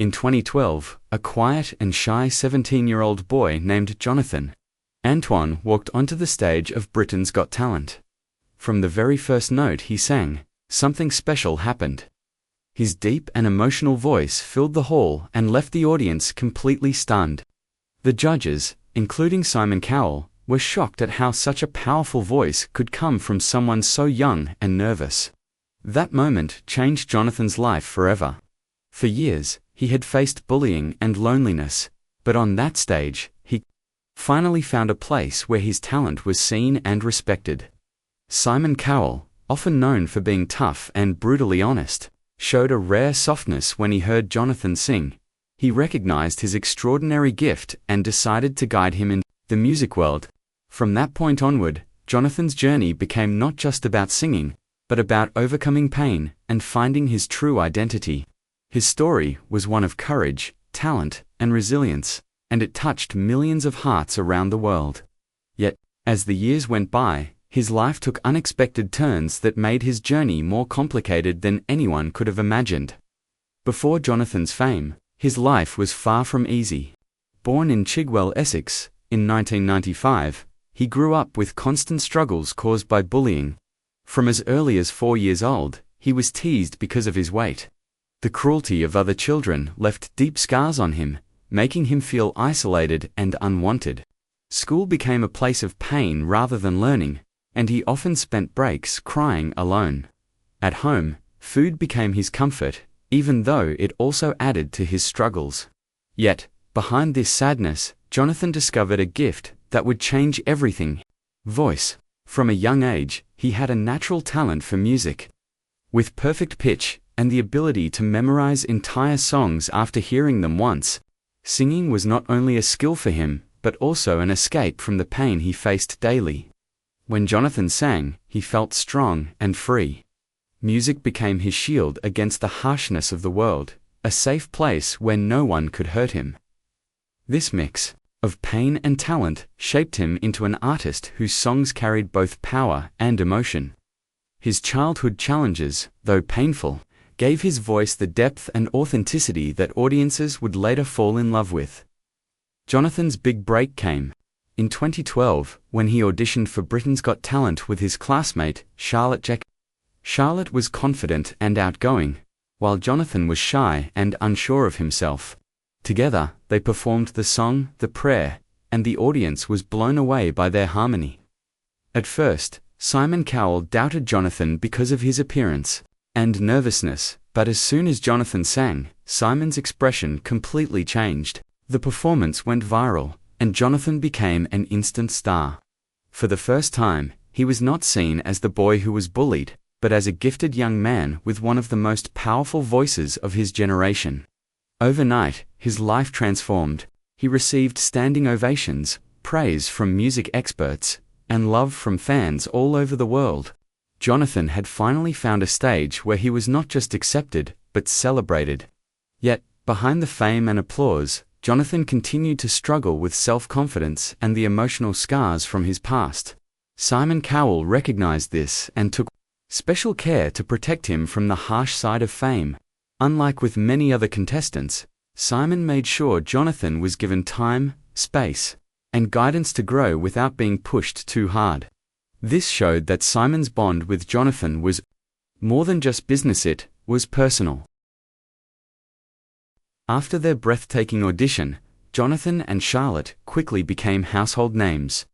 In 2012, a quiet and shy 17-year-old boy named Jonathan Antoine walked onto the stage of Britain's Got Talent. From the very first note he sang, something special happened. His deep and emotional voice filled the hall and left the audience completely stunned. The judges, including Simon Cowell, were shocked at how such a powerful voice could come from someone so young and nervous. That moment changed Jonathan's life forever. For years, he had faced bullying and loneliness, but on that stage, he finally found a place where his talent was seen and respected. Simon Cowell, often known for being tough and brutally honest, showed a rare softness when he heard Jonathan sing. He recognized his extraordinary gift and decided to guide him in the music world. From that point onward, Jonathan's journey became not just about singing, but about overcoming pain and finding his true identity. His story was one of courage, talent, and resilience, and it touched millions of hearts around the world. Yet, as the years went by, his life took unexpected turns that made his journey more complicated than anyone could have imagined. Before Jonathan's fame, his life was far from easy. Born in Chigwell, Essex, in 1995, he grew up with constant struggles caused by bullying. From as early as 4 years old, he was teased because of his weight. The cruelty of other children left deep scars on him, making him feel isolated and unwanted. School became a place of pain rather than learning, and he often spent breaks crying alone. At home, food became his comfort, even though it also added to his struggles. Yet, behind this sadness, Jonathan discovered a gift that would change everything: voice. From a young age, he had a natural talent for music. With perfect pitch and the ability to memorize entire songs after hearing them once, singing was not only a skill for him, but also an escape from the pain he faced daily. When Jonathan sang, he felt strong and free. Music became his shield against the harshness of the world, a safe place where no one could hurt him. This mix of pain and talent shaped him into an artist whose songs carried both power and emotion. His childhood challenges, though painful, gave his voice the depth and authenticity that audiences would later fall in love with. Jonathan's big break came in 2012, when he auditioned for Britain's Got Talent with his classmate, Charlotte Jack. Charlotte was confident and outgoing, while Jonathan was shy and unsure of himself. Together, they performed the song, The Prayer, and the audience was blown away by their harmony. At first, Simon Cowell doubted Jonathan because of his appearance and nervousness, but as soon as Jonathan sang, Simon's expression completely changed. The performance went viral, and Jonathan became an instant star. For the first time, he was not seen as the boy who was bullied, but as a gifted young man with one of the most powerful voices of his generation. Overnight, his life transformed. He received standing ovations, praise from music experts, and love from fans all over the world. Jonathan had finally found a stage where he was not just accepted, but celebrated. Yet, behind the fame and applause, Jonathan continued to struggle with self-confidence and the emotional scars from his past. Simon Cowell recognized this and took special care to protect him from the harsh side of fame. Unlike with many other contestants, Simon made sure Jonathan was given time, space, and guidance to grow without being pushed too hard. This showed that Simon's bond with Jonathan was more than just business, it was personal. After their breathtaking audition, Jonathan and Charlotte quickly became household names.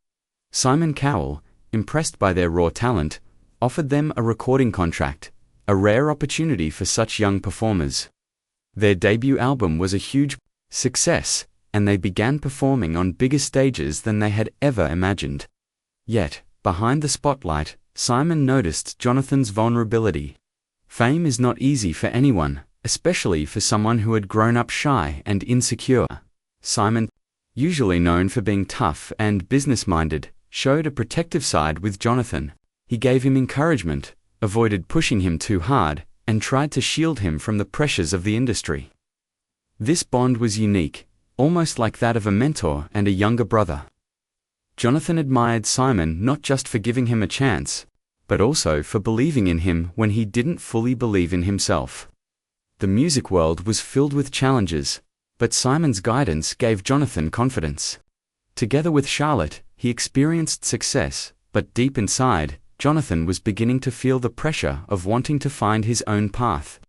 Simon Cowell, impressed by their raw talent, offered them a recording contract, a rare opportunity for such young performers. Their debut album was a huge success, and they began performing on bigger stages than they had ever imagined. Yet, behind the spotlight, Simon noticed Jonathan's vulnerability. Fame is not easy for anyone, especially for someone who had grown up shy and insecure. Simon, usually known for being tough and business-minded, showed a protective side with Jonathan. He gave him encouragement, avoided pushing him too hard, and tried to shield him from the pressures of the industry. This bond was unique, almost like that of a mentor and a younger brother. Jonathan admired Simon not just for giving him a chance, but also for believing in him when he didn't fully believe in himself. The music world was filled with challenges, but Simon's guidance gave Jonathan confidence. Together with Charlotte, he experienced success, but deep inside, Jonathan was beginning to feel the pressure of wanting to find his own path.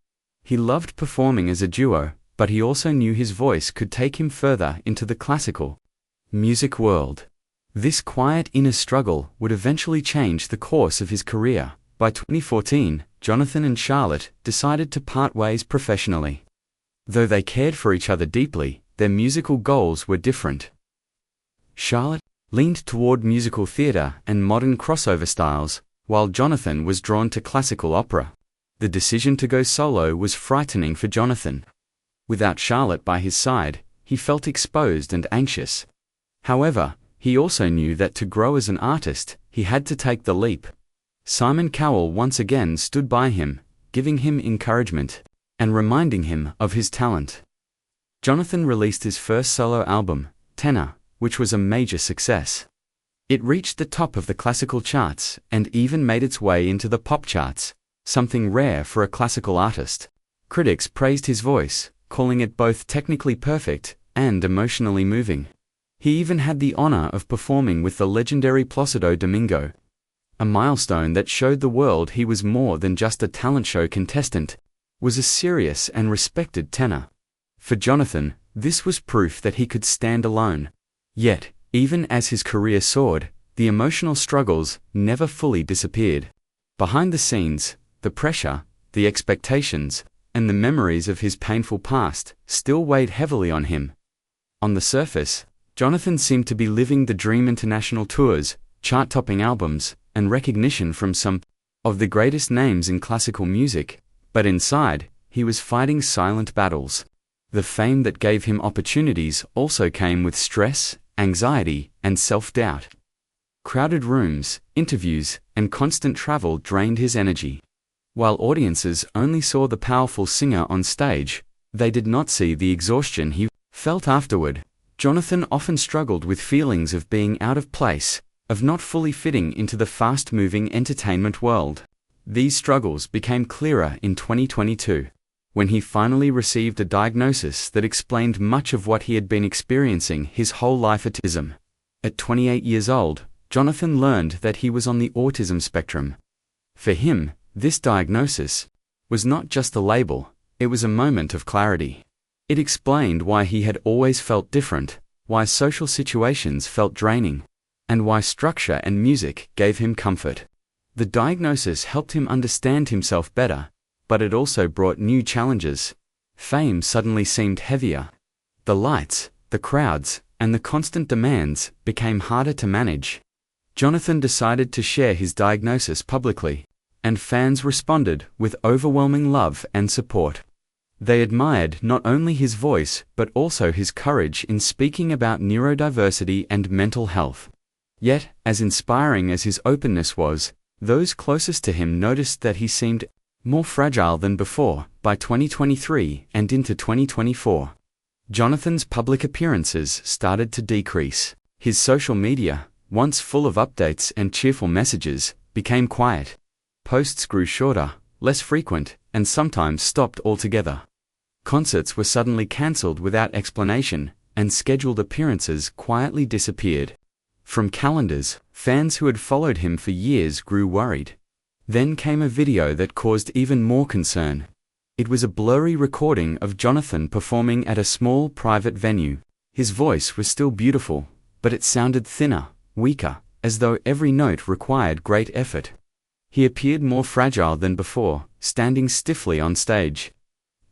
He loved performing as a duo, but he also knew his voice could take him further into the classical music world. This quiet inner struggle would eventually change the course of his career. By 2014, Jonathan and Charlotte decided to part ways professionally. Though they cared for each other deeply, their musical goals were different. Charlotte leaned toward musical theater and modern crossover styles, while Jonathan was drawn to classical opera. The decision to go solo was frightening for Jonathan. Without Charlotte by his side, he felt exposed and anxious. However, he also knew that to grow as an artist, he had to take the leap. Simon Cowell once again stood by him, giving him encouragement and reminding him of his talent. Jonathan released his first solo album, Tenor, which was a major success. It reached the top of the classical charts and even made its way into the pop charts, something rare for a classical artist. Critics praised his voice, calling it both technically perfect and emotionally moving. He even had the honor of performing with the legendary Plácido Domingo, a milestone that showed the world he was more than just a talent show contestant, was a serious and respected tenor. For Jonathan, this was proof that he could stand alone. Yet, even as his career soared, the emotional struggles never fully disappeared. Behind the scenes, the pressure, the expectations, and the memories of his painful past still weighed heavily on him. On the surface, Jonathan seemed to be living the dream: international tours, chart-topping albums, and recognition from some of the greatest names in classical music, but inside, he was fighting silent battles. The fame that gave him opportunities also came with stress, anxiety, and self-doubt. Crowded rooms, interviews, and constant travel drained his energy. While audiences only saw the powerful singer on stage, they did not see the exhaustion he felt afterward. Jonathan often struggled with feelings of being out of place, of not fully fitting into the fast-moving entertainment world. These struggles became clearer in 2022, when he finally received a diagnosis that explained much of what he had been experiencing his whole life: autism. At 28 years old, Jonathan learned that he was on the autism spectrum. For him, this diagnosis was not just a label, it was a moment of clarity. It explained why he had always felt different, why social situations felt draining, and why structure and music gave him comfort. The diagnosis helped him understand himself better, but it also brought new challenges. Fame suddenly seemed heavier. The lights, the crowds, and the constant demands became harder to manage. Jonathan decided to share his diagnosis publicly, and fans responded with overwhelming love and support. They admired not only his voice but also his courage in speaking about neurodiversity and mental health. Yet, as inspiring as his openness was, those closest to him noticed that he seemed more fragile than before. By 2023 and into 2024, Jonathan's public appearances started to decrease. His social media, once full of updates and cheerful messages, became quiet. Posts grew shorter, less frequent, and sometimes stopped altogether. Concerts were suddenly cancelled without explanation, and scheduled appearances quietly disappeared from calendars. Fans who had followed him for years grew worried. Then came a video that caused even more concern. It was a blurry recording of Jonathan performing at a small private venue. His voice was still beautiful, but it sounded thinner, weaker, as though every note required great effort. He appeared more fragile than before, standing stiffly on stage.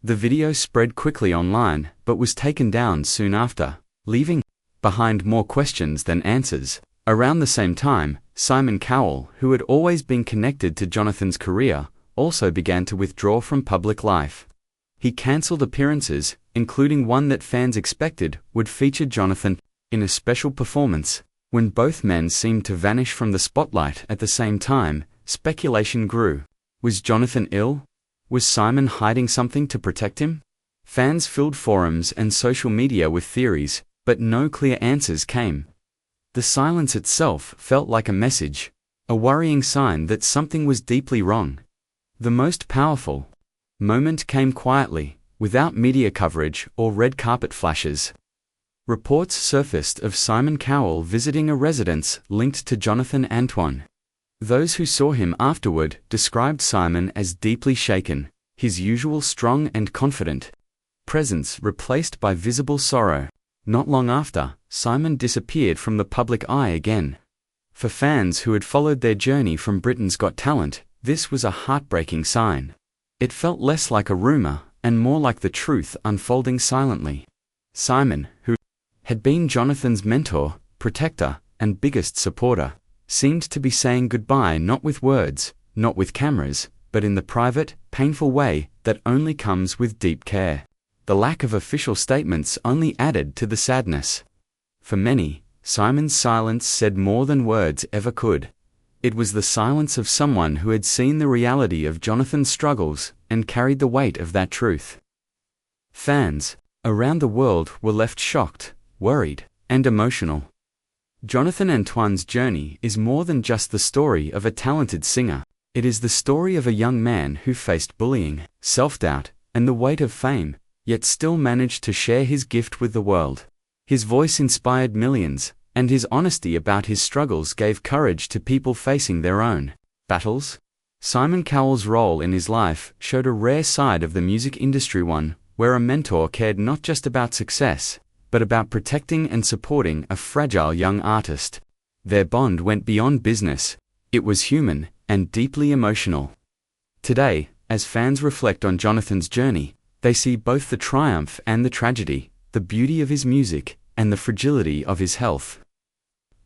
The video spread quickly online, but was taken down soon after, leaving behind more questions than answers. Around the same time, Simon Cowell, who had always been connected to Jonathan's career, also began to withdraw from public life. He cancelled appearances, including one that fans expected would feature Jonathan in a special performance. When both men seemed to vanish from the spotlight at the same time, speculation grew. Was Jonathan ill? Was Simon hiding something to protect him? Fans filled forums and social media with theories, but no clear answers came. The silence itself felt like a message, a worrying sign that something was deeply wrong. The most powerful moment came quietly, without media coverage or red carpet flashes. Reports surfaced of Simon Cowell visiting a residence linked to Jonathan Antoine. Those who saw him afterward described Simon as deeply shaken, his usual strong and confident presence replaced by visible sorrow. Not long after, Simon disappeared from the public eye again. For fans who had followed their journey from Britain's Got Talent, this was a heartbreaking sign. It felt less like a rumor and more like the truth unfolding silently. Simon, who had been Jonathan's mentor, protector, and biggest supporter, seemed to be saying goodbye not with words, not with cameras, but in the private, painful way that only comes with deep care. The lack of official statements only added to the sadness. For many, Simon's silence said more than words ever could. It was the silence of someone who had seen the reality of Jonathan's struggles and carried the weight of that truth. Fans around the world were left shocked, worried, and emotional. Jonathan Antoine's journey is more than just the story of a talented singer. It is the story of a young man who faced bullying, self-doubt, and the weight of fame, yet still managed to share his gift with the world. His voice inspired millions, and his honesty about his struggles gave courage to people facing their own battles. Simon Cowell's role in his life showed a rare side of the music industry, one where a mentor cared not just about success, but about protecting and supporting a fragile young artist. Their bond went beyond business. It was human and deeply emotional. Today, as fans reflect on Jonathan's journey, they see both the triumph and the tragedy, the beauty of his music, and the fragility of his health.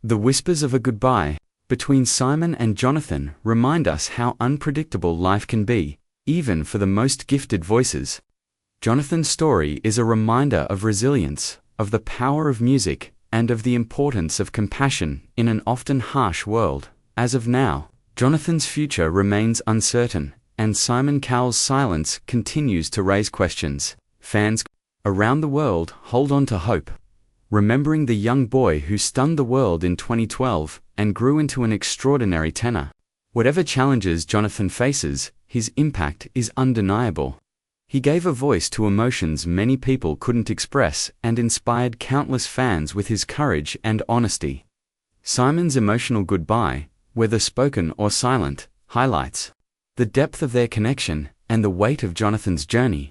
The whispers of a goodbye between Simon and Jonathan remind us how unpredictable life can be, even for the most gifted voices. Jonathan's story is a reminder of resilience, of the power of music, and of the importance of compassion in an often harsh world. As of now, Jonathan's future remains uncertain, and Simon Cowell's silence continues to raise questions. Fans around the world hold on to hope, remembering the young boy who stunned the world in 2012 and grew into an extraordinary tenor. Whatever challenges Jonathan faces, his impact is undeniable. He gave a voice to emotions many people couldn't express and inspired countless fans with his courage and honesty. Simon's emotional goodbye, whether spoken or silent, highlights the depth of their connection and the weight of Jonathan's journey.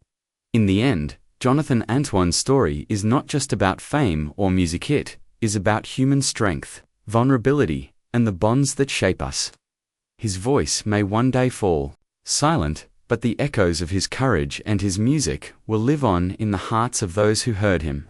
In the end, Jonathan Antoine's story is not just about fame or music, it is about human strength, vulnerability, and the bonds that shape us. His voice may one day fall silent, but the echoes of his courage and his music will live on in the hearts of those who heard him.